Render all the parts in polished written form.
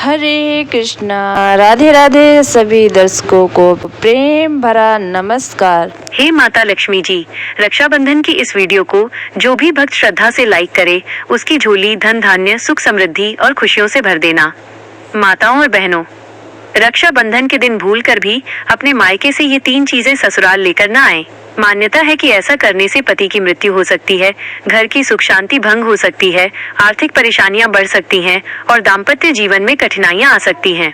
हरे कृष्णा। राधे राधे सभी दर्शकों को प्रेम भरा नमस्कार। हे माता लक्ष्मी जी, रक्षाबंधन की इस वीडियो को जो भी भक्त श्रद्धा से लाइक करे, उसकी झोली धन धान्य सुख समृद्धि और खुशियों से भर देना। माताओं और बहनों, रक्षाबंधन के दिन भूल कर भी अपने मायके से ये 3 चीजें ससुराल लेकर न आए। मान्यता है कि ऐसा करने से पति की मृत्यु हो सकती है, घर की सुख शांति भंग हो सकती है, आर्थिक परेशानियां बढ़ सकती हैं और दाम्पत्य जीवन में कठिनाइयां आ सकती हैं।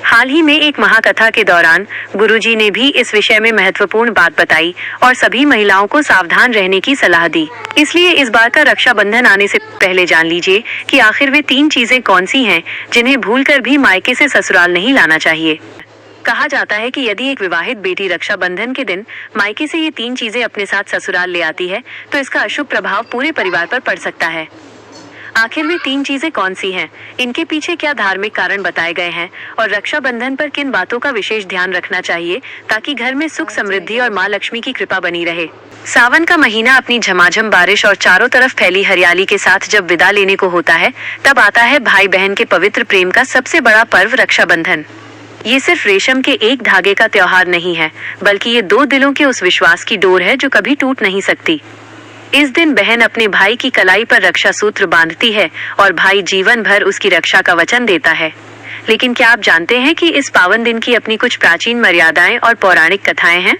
हाल ही में एक महाकथा के दौरान गुरुजी ने भी इस विषय में महत्वपूर्ण बात बताई और सभी महिलाओं को सावधान रहने की सलाह दी। इसलिए इस बार का रक्षाबंधन आने से पहले जान लीजिए कि आखिर वे 3 चीजें कौन सी हैं जिन्हें भूलकर भी मायके से ससुराल नहीं लाना चाहिए। कहा जाता है कि यदि एक विवाहित बेटी रक्षाबंधन के दिन मायके से ये 3 चीजें अपने साथ ससुराल ले आती है तो इसका अशुभ प्रभाव पूरे परिवार पर पड़ सकता है। आखिर वे 3 चीजें कौन सी हैं, इनके पीछे क्या धार्मिक कारण बताए गए हैं और रक्षाबंधन पर किन बातों का विशेष ध्यान रखना चाहिए ताकि घर में सुख समृद्धि और माँ लक्ष्मी की कृपा बनी रहे। सावन का महीना अपनी झमाझम बारिश और चारों तरफ फैली हरियाली के साथ जब विदा लेने को होता है, तब आता है भाई बहन के पवित्र प्रेम का सबसे बड़ा पर्व रक्षाबंधन। ये सिर्फ रेशम के एक धागे का त्योहार नहीं है, बल्कि ये 2 दिलों के उस विश्वास की डोर है जो कभी टूट नहीं सकती। इस दिन बहन अपने भाई की कलाई पर रक्षा सूत्र बांधती है और भाई जीवन भर उसकी रक्षा का वचन देता है। लेकिन क्या आप जानते हैं कि इस पावन दिन की अपनी कुछ प्राचीन मर्यादाएं और पौराणिक कथाएं हैं?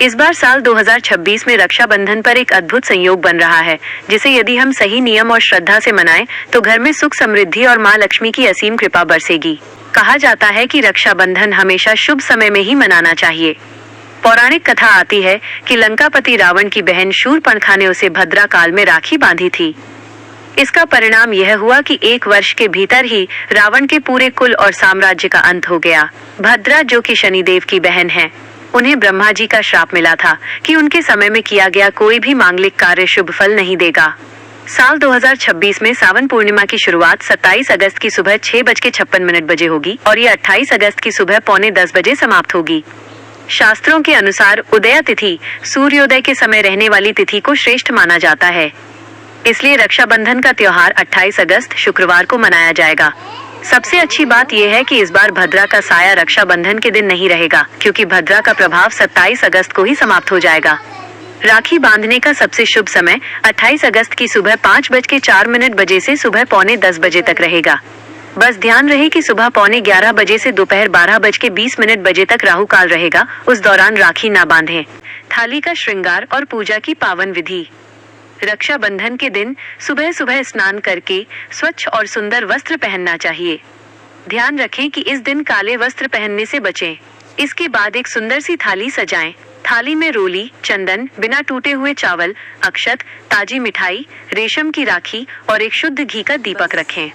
इस बार साल 2026 में रक्षाबंधन पर एक अद्भुत संयोग बन रहा है, जिसे यदि हम सही नियम और श्रद्धा से मनाएं तो घर में सुख समृद्धि और माँ लक्ष्मी की असीम कृपा बरसेगी। कहा जाता है कि रक्षाबंधन हमेशा शुभ समय में ही मनाना चाहिए। पौराणिक कथा आती है कि लंकापति रावण की बहन शूर्पणखा ने उसे भद्रा काल में राखी बांधी थी। इसका परिणाम यह हुआ कि 1 वर्ष के भीतर ही रावण के पूरे कुल और साम्राज्य का अंत हो गया। भद्रा, जो कि शनिदेव की बहन है, उन्हें ब्रह्मा जी का श्राप मिला था कि उनके समय में किया गया कोई भी मांगलिक कार्य शुभ फल नहीं देगा। साल 2026 में सावन पूर्णिमा की शुरुआत 27 अगस्त की सुबह 6:56 बजे होगी और ये 28 अगस्त की सुबह 9:45 बजे समाप्त होगी। शास्त्रों के अनुसार उदया तिथि सूर्योदय के समय रहने वाली तिथि को श्रेष्ठ माना जाता है। इसलिए रक्षाबंधन का त्योहार 28 अगस्त शुक्रवार को मनाया जाएगा। सबसे अच्छी बात यह है कि इस बार भद्रा का साया रक्षाबंधन के दिन नहीं रहेगा, क्योंकि भद्रा का प्रभाव 27 अगस्त को ही समाप्त हो जाएगा। राखी बांधने का सबसे शुभ समय 28 अगस्त की सुबह 5:04 बजे से सुबह 9:45 बजे तक रहेगा। बस ध्यान रहे कि सुबह 11:15 बजे से दोपहर 12:20 बजे तक राहु काल रहेगा, उस दौरान राखी ना बांधें। थाली का श्रृंगार और पूजा की पावन विधि। रक्षाबंधन के दिन सुबह सुबह स्नान करके स्वच्छ और सुंदर वस्त्र पहनना चाहिए। ध्यान रखें कि इस दिन काले वस्त्र पहनने से बचें। इसके बाद एक सुंदर सी थाली सजाएं। थाली में रोली, चंदन, बिना टूटे हुए चावल, अक्षत, ताजी मिठाई, रेशम की राखी और एक शुद्ध घी का दीपक रखें।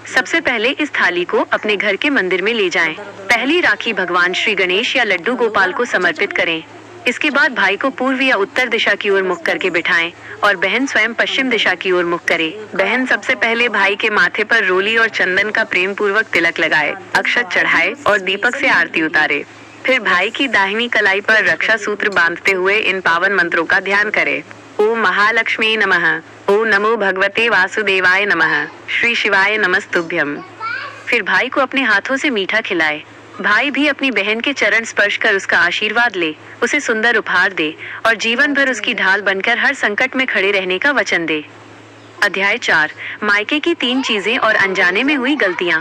सबसे पहले इस थाली को अपने घर के मंदिर में ले जाएं। पहली राखी भगवान श्री गणेश या लड्डू गोपाल को समर्पित करें। इसके बाद भाई को पूर्व या उत्तर दिशा की ओर मुख करके बिठाएं और बहन स्वयं पश्चिम दिशा की ओर मुख करे। बहन सबसे पहले भाई के माथे पर रोली और चंदन का प्रेम पूर्वक तिलक लगाए, अक्षत चढ़ाए और दीपक से आरती उतारे। फिर भाई की दाहिनी कलाई पर रक्षा सूत्र बांधते हुए इन पावन मंत्रों का ध्यान करें। ओम महालक्ष्मी नमः, ओम नमो भगवते वासुदेवाय नमः, श्री शिवाय नमस्तुभ्यम। फिर भाई को अपने हाथों से मीठा खिलाए। भाई भी अपनी बहन के चरण स्पर्श कर उसका आशीर्वाद ले, उसे सुंदर उपहार दे और जीवन भर उसकी ढाल बनकर हर संकट में खड़े रहने का वचन दे। अध्याय 4, मायके की 3 चीजें और अनजाने में हुई गलतियां।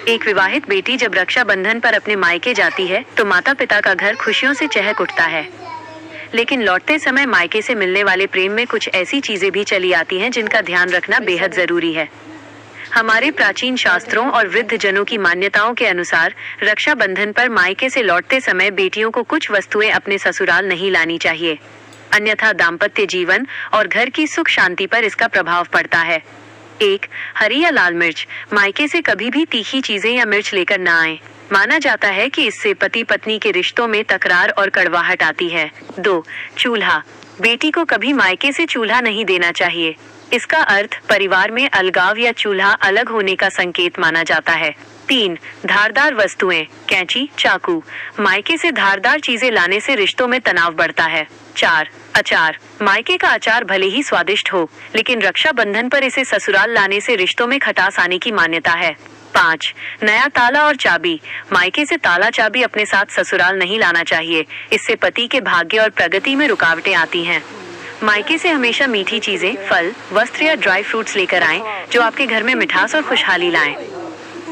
एक विवाहित बेटी जब रक्षाबंधन पर अपने मायके जाती है तो माता पिता का घर खुशियों से चहक उठता है। लेकिन लौटते समय मायके से मिलने वाले प्रेम में कुछ ऐसी चीजें भी चली आती हैं जिनका ध्यान रखना बेहद जरूरी है। हमारे प्राचीन शास्त्रों और वृद्ध जनों की मान्यताओं के अनुसार रक्षाबंधन पर मायके से लौटते समय बेटियों को कुछ वस्तुएं अपने ससुराल नहीं लानी चाहिए, अन्यथा दाम्पत्य जीवन और घर की सुख शांति पर इसका प्रभाव पड़ता है। 1. हरी या लाल मिर्च। मायके से कभी भी तीखी चीजें या मिर्च लेकर ना आए। माना जाता है कि इससे पति पत्नी के रिश्तों में तकरार और कड़वाहट आती है। 2. चूल्हा। बेटी को कभी मायके से चूल्हा नहीं देना चाहिए। इसका अर्थ परिवार में अलगाव या चूल्हा अलग होने का संकेत माना जाता है। 3. धारदार वस्तुएं, कैंची, चाकू। मायके से धारदार चीजें लाने से रिश्तों में तनाव बढ़ता है। 4. अचार। मायके का अचार भले ही स्वादिष्ट हो, लेकिन रक्षाबंधन पर इसे ससुराल लाने से रिश्तों में खटास आने की मान्यता है। 5. नया ताला और चाबी. मायके से ताला चाबी अपने साथ ससुराल नहीं लाना चाहिए. इससे पति के भाग्य और प्रगति में रुकावटें आती हैं. मायके से हमेशा मीठी चीजें, फल, वस्त्र या ड्राई फ्रूट्स लेकर आएं, जो आपके घर में मिठास और खुशहाली लाएं.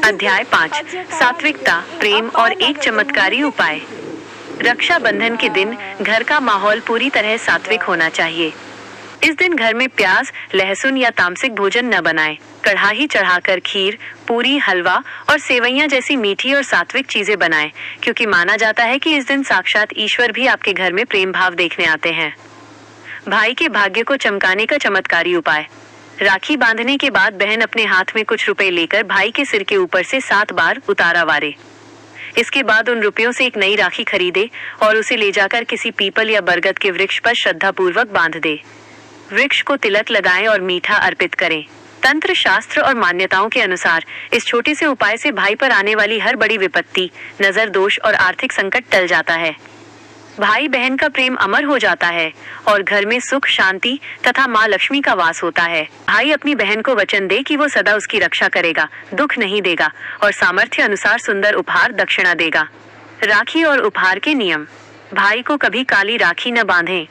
अध्याय 5. सात्विकता, प्रेम और एक चमत्कारी उपाय. रक्षाबंधन के दिन घर का माहौल पूरी तरह सात्विक होना चाहिए. इस दिन घर में प्याज, लहसुन या तामसिक भोजन न बनाएं. कढ़ाई चढ़ाकर खीर, पूरी, हलवा और सेवइयां जैसी मीठी और सात्विक चीजें बनाएं, क्योंकि माना जाता है कि इस दिन साक्षात ईश्वर भी आपके घर में प्रेम भाव देखने आते हैं. भाई के भाग्य को चमकाने का चमत्कारी उपाय. राखी बांधने के बाद बहन अपने हाथ में कुछ रुपए लेकर भाई के सिर के ऊपर से 7 बार उतारा वारे. इसके बाद उन रुपयों से एक नई राखी खरीदे और उसे ले जाकर किसी पीपल या बरगद के वृक्ष पर श्रद्धापूर्वक बांध दे. वृक्ष को तिलक लगाएं और मीठा अर्पित करें. तंत्र शास्त्र और मान्यताओं के अनुसार इस छोटे से उपाय से भाई पर आने वाली हर बड़ी विपत्ति, नजर दोष और आर्थिक संकट टल जाता है. भाई बहन का प्रेम अमर हो जाता है और घर में सुख, शांति तथा माँ लक्ष्मी का वास होता है. भाई अपनी बहन को वचन दे कि वो सदा उसकी रक्षा करेगा, दुख नहीं देगा और सामर्थ्य अनुसार सुंदर उपहार दक्षिणा देगा. राखी और उपहार के नियम. भाई को कभी काली राखी न बांधें.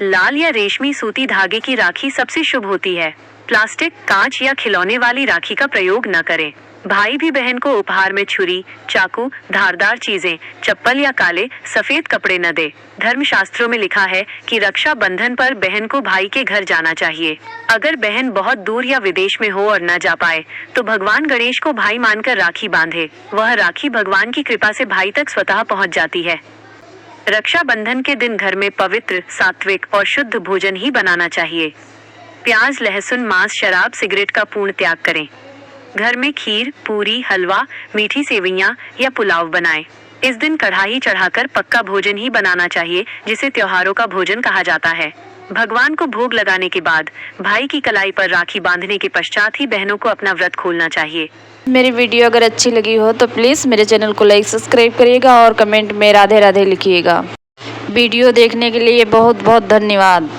लाल या रेशमी सूती धागे की राखी सबसे शुभ होती है. प्लास्टिक, कांच या खिलौने वाली राखी का प्रयोग न करें. भाई भी बहन को उपहार में छुरी, चाकू, धारदार चीजें, चप्पल या काले सफेद कपड़े न दे. धर्मशास्त्रों में लिखा है कि रक्षा बंधन पर बहन को भाई के घर जाना चाहिए. अगर बहन बहुत दूर या विदेश में हो और न जा पाए तो भगवान गणेश को भाई मानकर राखी बांधे. वह राखी भगवान की कृपा से भाई तक स्वतः पहुंच जाती है. रक्षाबंधन के दिन घर में पवित्र, सात्विक और शुद्ध भोजन ही बनाना चाहिए. प्याज, लहसुन, मांस, शराब, सिगरेट का पूर्ण त्याग करें. घर में खीर, पूरी, हलवा, मीठी सेवइयां या पुलाव बनाएं. इस दिन कढ़ाई चढ़ाकर पक्का भोजन ही बनाना चाहिए, जिसे त्योहारों का भोजन कहा जाता है. भगवान को भोग लगाने के बाद भाई की कलाई पर राखी बांधने के पश्चात ही बहनों को अपना व्रत खोलना चाहिए. मेरी वीडियो अगर अच्छी लगी हो तो प्लीज़ मेरे चैनल को लाइक, सब्सक्राइब करिएगा और कमेंट में राधे राधे लिखिएगा. वीडियो देखने के लिए बहुत बहुत धन्यवाद.